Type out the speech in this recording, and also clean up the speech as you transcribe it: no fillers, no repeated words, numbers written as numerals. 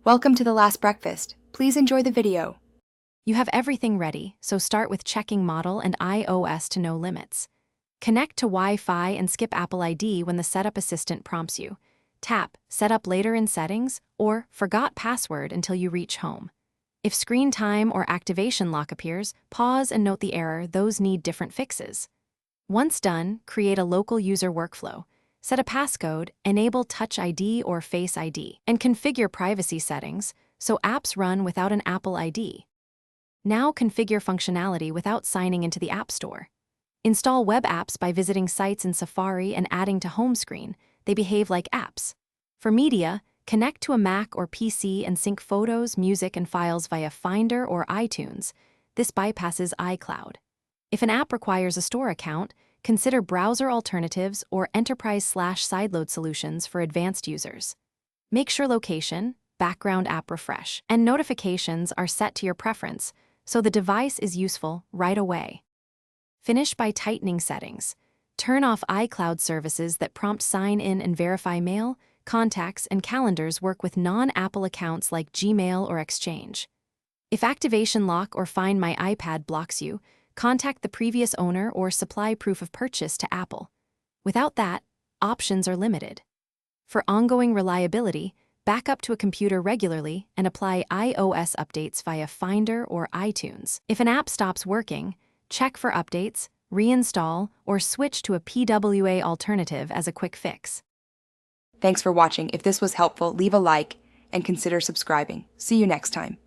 Welcome to The Last Breakfast. Please enjoy the video. You have everything ready, so start with checking model and iOS to no limits. Connect to Wi-Fi and skip Apple ID when the setup assistant prompts you. Tap Set up later in settings or Forgot password until you reach home. If screen time or activation lock appears, pause and note the error. Those need different fixes. Once done, create a local user workflow. Set a passcode, enable Touch ID or Face ID, and configure privacy settings so apps run without an Apple ID. Now configure functionality without signing into the App Store. Install web apps by visiting sites in Safari and adding to home screen. They behave like apps. For media, connect to a Mac or PC and sync photos, music, and files via Finder or iTunes. This bypasses iCloud. If an app requires a store account, consider browser alternatives or enterprise/sideload solutions for advanced users. Make sure location, background app refresh, and notifications are set to your preference so the device is useful right away. Finish by tightening settings. Turn off iCloud services that prompt sign in and verify mail, contacts, and calendars work with non-Apple accounts like Gmail or Exchange. If activation lock or Find My iPad blocks you, contact the previous owner or supply proof of purchase to Apple. Without that, options are limited. For ongoing reliability, back up to a computer regularly and apply iOS updates via Finder or iTunes. If an app stops working, check for updates, reinstall, or switch to a PWA alternative as a quick fix. Thanks for watching. If this was helpful, leave a like and consider subscribing. See you next time.